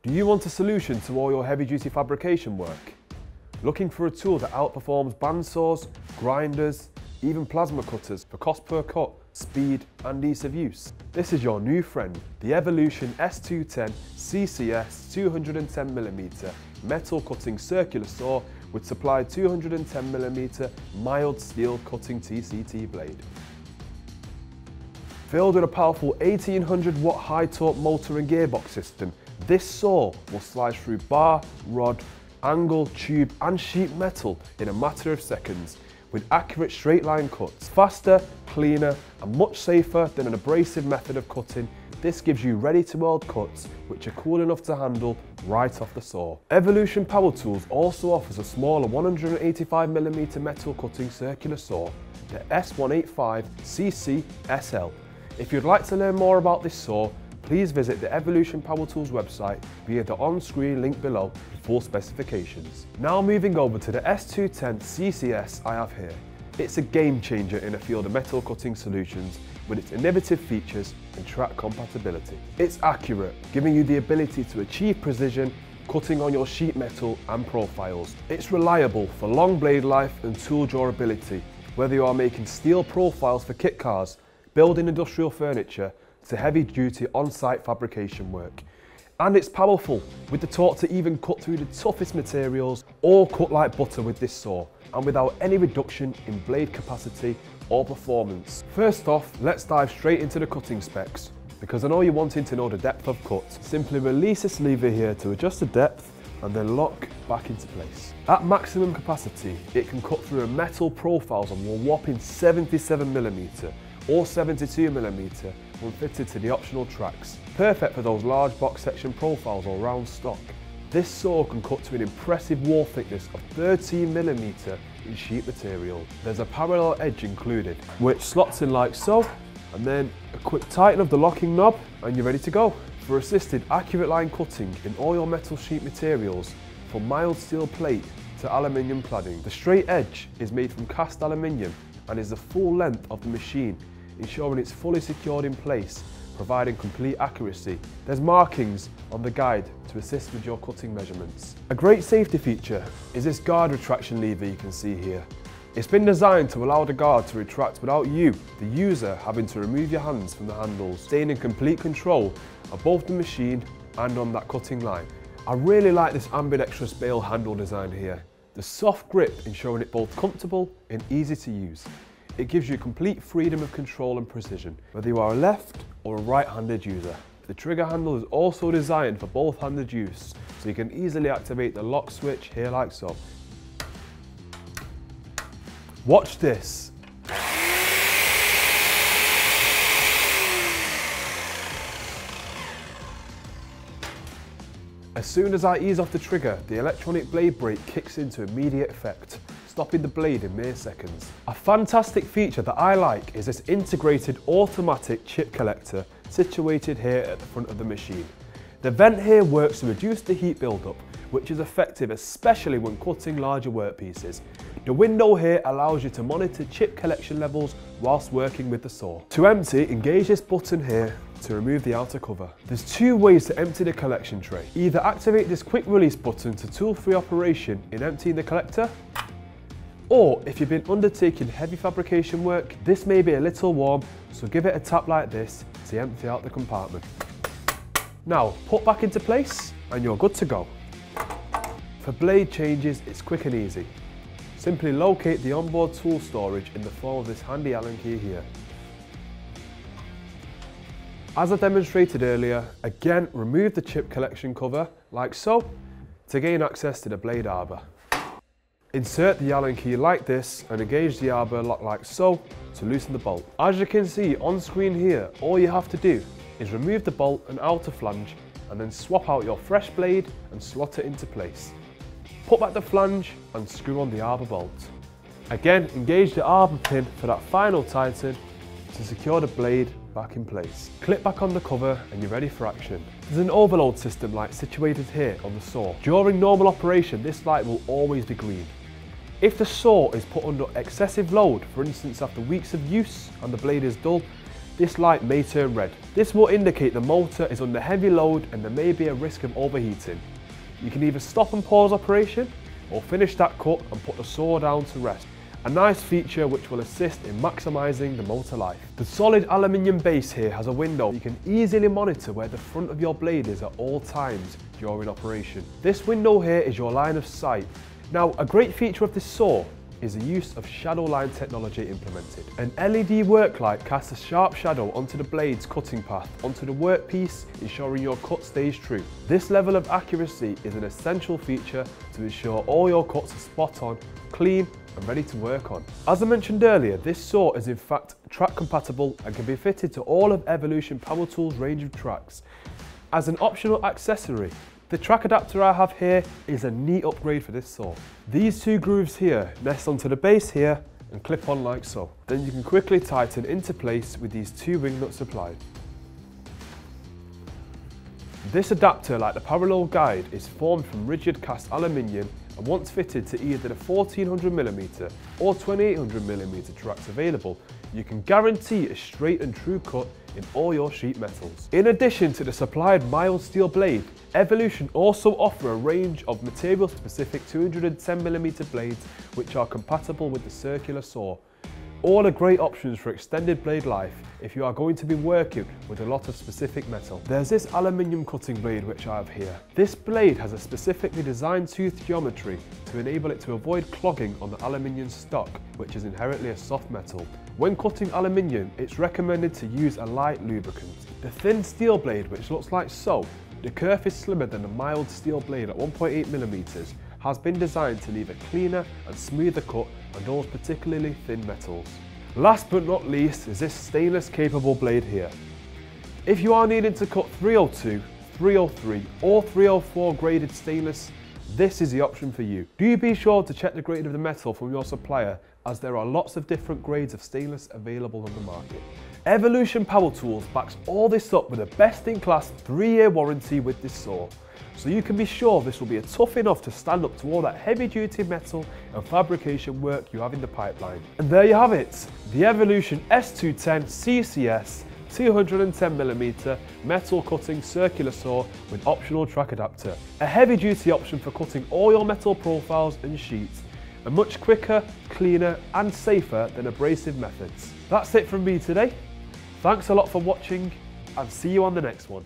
Do you want a solution to all your heavy-duty fabrication work? Looking for a tool that outperforms bandsaws, grinders, even plasma cutters for cost per cut, speed and ease of use? This is your new friend, the Evolution S210CCS 210mm metal cutting circular saw with supplied 210mm mild steel cutting TCT blade. Filled with a powerful 1800 watt high torque motor and gearbox system, this saw will slice through bar, rod, angle, tube and sheet metal in a matter of seconds with accurate straight line cuts. Faster, cleaner and much safer than an abrasive method of cutting, this gives you ready to weld cuts which are cool enough to handle right off the saw. Evolution Power Tools also offers a smaller 185mm metal cutting circular saw, the S185CCSL. If you'd like to learn more about this saw, please visit the Evolution Power Tools website via the on-screen link below for full specifications. Now moving over to the S210CCS I have here. It's a game changer in the field of metal cutting solutions with its innovative features and track compatibility. It's accurate, giving you the ability to achieve precision cutting on your sheet metal and profiles. It's reliable for long blade life and tool durability, whether you are making steel profiles for kit cars, building industrial furniture, to heavy-duty on-site fabrication work. And it's powerful, with the torque to even cut through the toughest materials, or cut like butter with this saw, and without any reduction in blade capacity or performance. First off, let's dive straight into the cutting specs, because I know you're wanting to know the depth of cut. Simply release this lever here to adjust the depth, and then lock back into place. At maximum capacity, it can cut through a metal profiles of a whopping 77mm, or 72mm when fitted to the optional tracks. Perfect for those large box section profiles or round stock. This saw can cut to an impressive wall thickness of 13mm in sheet material. There's a parallel edge included, which slots in like so, and then a quick tighten of the locking knob and you're ready to go. For assisted accurate line cutting in all your metal sheet materials, from mild steel plate to aluminium cladding. The straight edge is made from cast aluminium and is the full length of the machine, ensuring it's fully secured in place, providing complete accuracy. There's markings on the guide to assist with your cutting measurements. A great safety feature is this guard retraction lever you can see here. It's been designed to allow the guard to retract without you, the user, having to remove your hands from the handles, staying in complete control of both the machine and on that cutting line. I really like this ambidextrous bail handle design here. The soft grip ensuring it both comfortable and easy to use. It gives you complete freedom of control and precision, whether you are a left or a right-handed user. The trigger handle is also designed for both-handed use, so you can easily activate the lock switch here like so. Watch this. As soon as I ease off the trigger, the electronic blade brake kicks into immediate effect, stopping the blade in mere seconds. A fantastic feature that I like is this integrated automatic chip collector situated here at the front of the machine. The vent here works to reduce the heat buildup, which is effective especially when cutting larger workpieces. The window here allows you to monitor chip collection levels whilst working with the saw. To empty, engage this button here to remove the outer cover. There's two ways to empty the collection tray. Either activate this quick release button to tool-free operation in emptying the collector, or if you've been undertaking heavy fabrication work, this may be a little warm, so give it a tap like this to empty out the compartment. Now, put back into place and you're good to go. For blade changes, it's quick and easy. Simply locate the onboard tool storage in the form of this handy Allen key here. As I demonstrated earlier, again remove the chip collection cover, like so, to gain access to the blade arbor. Insert the Allen key like this and engage the arbor lock like so to loosen the bolt. As you can see on screen here, all you have to do is remove the bolt and outer flange and then swap out your fresh blade and slot it into place. Put back the flange and screw on the arbor bolt. Again, engage the arbor pin for that final tighten to secure the blade back in place. Clip back on the cover and you're ready for action. There's an overload system light situated here on the saw. During normal operation, this light will always be green. If the saw is put under excessive load, for instance after weeks of use and the blade is dull, this light may turn red. This will indicate the motor is under heavy load and there may be a risk of overheating. You can either stop and pause operation or finish that cut and put the saw down to rest. A nice feature which will assist in maximising the motor life. The solid aluminium base here has a window. You can easily monitor where the front of your blade is at all times during operation. This window here is your line of sight. Now, a great feature of this saw is the use of Shadowline technology implemented. An LED work light casts a sharp shadow onto the blade's cutting path onto the workpiece, ensuring your cut stays true. This level of accuracy is an essential feature to ensure all your cuts are spot on, clean and ready to work on. As I mentioned earlier, this saw is in fact track compatible and can be fitted to all of Evolution Power Tools range of tracks. As an optional accessory, the track adapter I have here is a neat upgrade for this saw. These two grooves here nest onto the base here and clip on like so. Then you can quickly tighten into place with these two ring nuts applied. This adapter, like the parallel guide, is formed from rigid cast aluminium and once fitted to either the 1400mm or 2800mm tracks available, you can guarantee a straight and true cut in all your sheet metals. In addition to the supplied mild steel blade, Evolution also offer a range of material-specific 210mm blades which are compatible with the circular saw. All are great options for extended blade life if you are going to be working with a lot of specific metal. There's this aluminium cutting blade which I have here. This blade has a specifically designed tooth geometry to enable it to avoid clogging on the aluminium stock, which is inherently a soft metal. When cutting aluminium, it's recommended to use a light lubricant. The thin steel blade, which looks like so, the kerf is slimmer than the mild steel blade at 1.8mm, has been designed to leave a cleaner and smoother cut on those particularly thin metals. Last but not least is this stainless capable blade here. If you are needing to cut 302, 303 or 304 graded stainless, this is the option for you. Do be sure to check the grade of the metal from your supplier, as there are lots of different grades of stainless available on the market. Evolution Power Tools backs all this up with a best-in-class 3-year warranty with this saw, so you can be sure this will be tough enough to stand up to all that heavy-duty metal and fabrication work you have in the pipeline. And there you have it, the Evolution S210CCS 210mm metal cutting circular saw with optional track adapter. A heavy-duty option for cutting all your metal profiles and sheets, and much quicker, cleaner and safer than abrasive methods. That's it from me today. Thanks a lot for watching and see you on the next one.